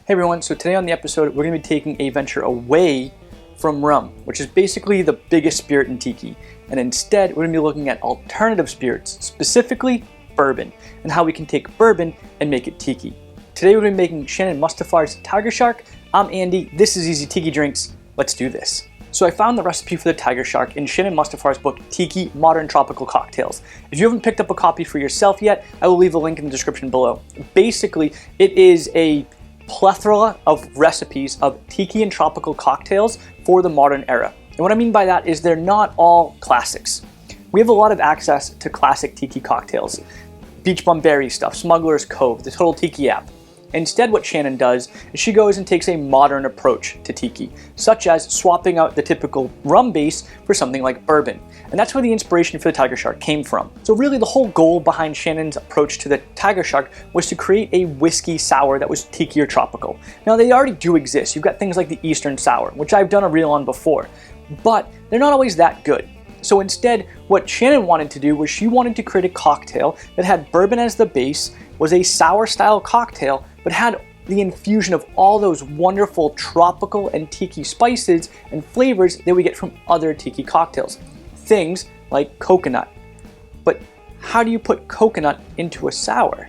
Hey everyone, so today on the episode we're going to be taking a venture away from rum, which is basically the biggest spirit in Tiki, and instead we're going to be looking at alternative spirits, specifically bourbon, and how we can take bourbon and make it Tiki. Today we're going to be making Shannon Mustipher's Tigershark. I'm Andy, this is Easy Tiki Drinks, let's do this. So I found the recipe for the Tigershark in Shannon Mustipher's book, Tiki, Modern Tropical Cocktails. If you haven't picked up a copy for yourself yet, I will leave a link in the description below. Basically, it is a plethora of recipes of Tiki and tropical cocktails for the modern era. And what I mean by that is they're not all classics. We have a lot of access to classic Tiki cocktails. Beach Bum Berry stuff, Smuggler's Cove, the Total Tiki app. Instead, what Shannon does is she goes and takes a modern approach to Tiki, such as swapping out the typical rum base for something like bourbon. And that's where the inspiration for the Tigershark came from. So really the whole goal behind Shannon's approach to the Tigershark was to create a whiskey sour that was Tiki or tropical. Now they already do exist. You've got things like the Eastern Sour, which I've done a reel on before, but they're not always that good. So instead, what Shannon wanted to do was she wanted to create a cocktail that had bourbon as the base, was a sour style cocktail, but had the infusion of all those wonderful tropical and Tiki spices and flavors that we get from other Tiki cocktails. Things like coconut. But how do you put coconut into a sour?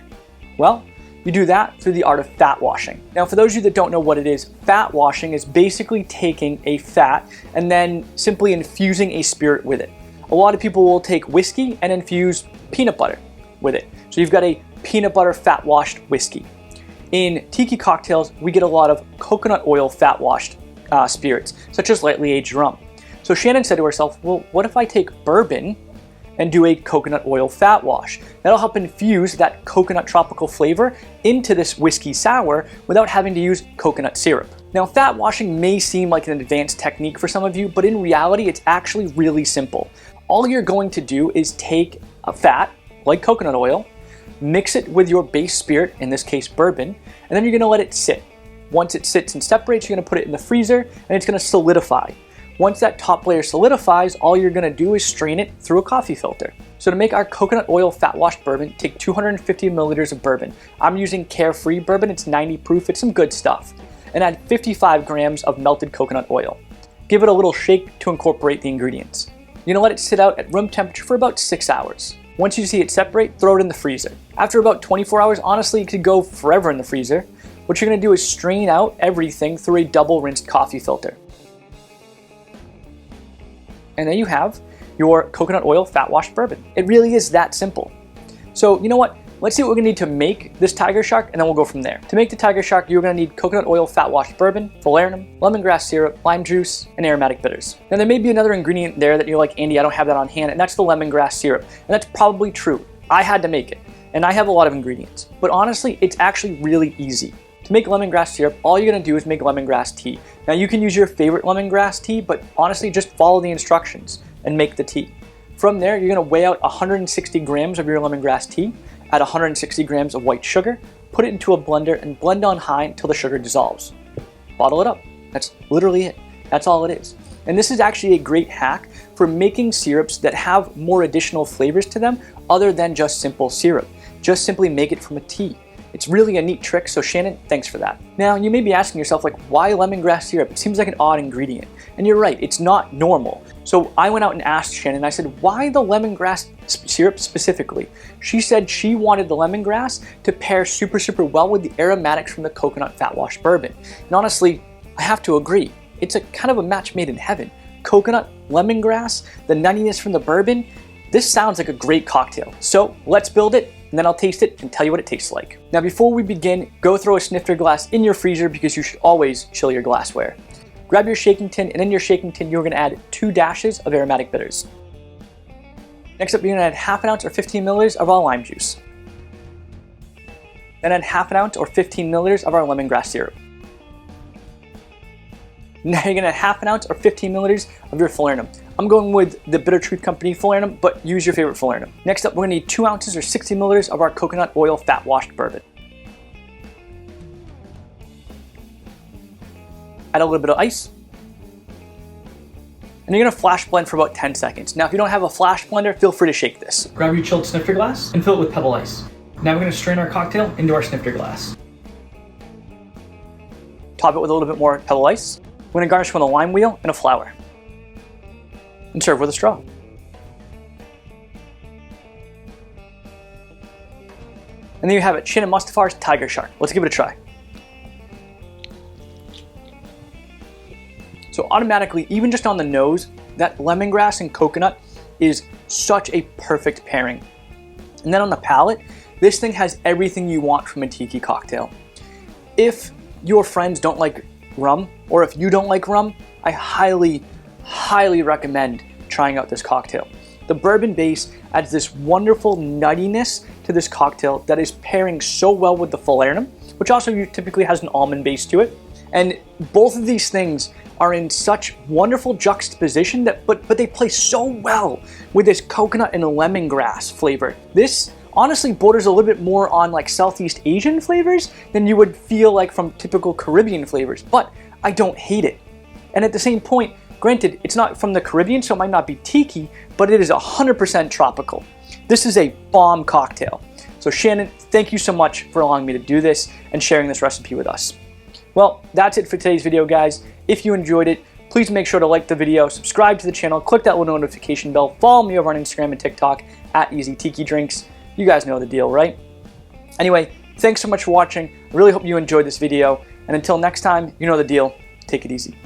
Well, you do that through the art of fat washing. Now, for those of you that don't know what it is, fat washing is basically taking a fat and then simply infusing a spirit with it. A lot of people will take whiskey and infuse peanut butter with it. So you've got a peanut butter fat washed whiskey. In Tiki cocktails, we get a lot of coconut oil fat washed spirits, such as lightly aged rum. So Shannon said to herself, well, what if I take bourbon and do a coconut oil fat wash? That'll help infuse that coconut tropical flavor into this whiskey sour without having to use coconut syrup. Now, fat washing may seem like an advanced technique for some of you, but in reality, it's actually really simple. All you're going to do is take a fat, like coconut oil, mix it with your base spirit, in this case bourbon, and then you're going to let it sit. Once it sits and separates, you're going to put it in the freezer and it's going to solidify. Once that top layer solidifies, all you're going to do is strain it through a coffee filter. So to make our coconut oil fat washed bourbon, take 250 milliliters of bourbon. I'm using Carefree bourbon, it's 90 proof, it's some good stuff. And add 55 grams of melted coconut oil. Give it a little shake to incorporate the ingredients. You're going to let it sit out at room temperature for about 6 hours. Once you see it separate, throw it in the freezer. After about 24 hours, honestly, it could go forever in the freezer. What you're gonna do is strain out everything through a double rinsed coffee filter. And there you have your coconut oil fat washed bourbon. It really is that simple. So you know what? Let's see what we're gonna need to make this Tigershark, and then we'll go from there. To make the Tigershark, you're gonna need coconut oil fat washed bourbon, falernum, lemongrass syrup, lime juice, and aromatic bitters. Now there may be another ingredient there that you're like, Andy, I don't have that on hand, and that's the lemongrass syrup. And that's probably true. I had to make it, and I have a lot of ingredients. But honestly, it's actually really easy. To make lemongrass syrup, all you're gonna do is make lemongrass tea. Now you can use your favorite lemongrass tea, but honestly, just follow the instructions and make the tea. From there, you're gonna weigh out 160 grams of your lemongrass tea, add 160 grams of white sugar, put it into a blender, and blend on high until the sugar dissolves. Bottle it up. That's literally it. That's all it is. And this is actually a great hack for making syrups that have more additional flavors to them other than just simple syrup. Just simply make it from a tea. It's really a neat trick, so Shannon, thanks for that. Now, you may be asking yourself, like, why lemongrass syrup? It seems like an odd ingredient. And you're right, it's not normal. So I went out and asked Shannon, I said, why the lemongrass syrup specifically? She said she wanted the lemongrass to pair super, super well with the aromatics from the coconut fat washed bourbon. And honestly, I have to agree. It's a kind of a match made in heaven. Coconut, lemongrass, the nuttiness from the bourbon. This sounds like a great cocktail. So let's build it, and then I'll taste it and tell you what it tastes like. Now before we begin, go throw a snifter glass in your freezer because you should always chill your glassware. Grab your shaking tin, and in your shaking tin, you're gonna add 2 dashes of aromatic bitters. Next up, you're gonna add half an ounce or 15 milliliters of our lime juice. Then add half an ounce or 15 milliliters of our lemongrass syrup. Now you're gonna add half an ounce or 15 milliliters of your falernum. I'm going with the Bitter Truth Company falernum, but use your favorite falernum. Next up, we're gonna need 2 ounces or 60 milliliters of our coconut oil fat washed bourbon. Add a little bit of ice. And you're gonna flash blend for about 10 seconds. Now, if you don't have a flash blender, feel free to shake this. Grab your chilled snifter glass and fill it with pebble ice. Now we're gonna strain our cocktail into our snifter glass. top it with a little bit more pebble ice. We're gonna garnish with a lime wheel and a flower. And serve with a straw. And there you have it, Shannon Mustipher's Tigershark. Let's give it a try. So automatically, even just on the nose, that lemongrass and coconut is such a perfect pairing. And then on the palate, this thing has everything you want from a tiki cocktail. If your friends don't like rum, or if you don't like rum, I highly, highly recommend trying out this cocktail. The bourbon base adds this wonderful nuttiness to this cocktail that is pairing so well with the falernum, which also typically has an almond base to it. And both of these things are in such wonderful juxtaposition that, but they play so well with this coconut and lemongrass flavor. This honestly borders a little bit more on like Southeast Asian flavors than you would feel like from typical Caribbean flavors, but I don't hate it. And at the same point, granted, it's not from the Caribbean, so it might not be tiki, but it is 100% tropical. This is a bomb cocktail. So Shannon, thank you so much for allowing me to do this and sharing this recipe with us. Well, that's it for today's video, guys. If you enjoyed it, please make sure to like the video, subscribe to the channel, click that little notification bell, follow me over on Instagram and TikTok at EasyTikiDrinks. You guys know the deal, right? Anyway, thanks so much for watching. I really hope you enjoyed this video. And until next time, you know the deal. Take it easy.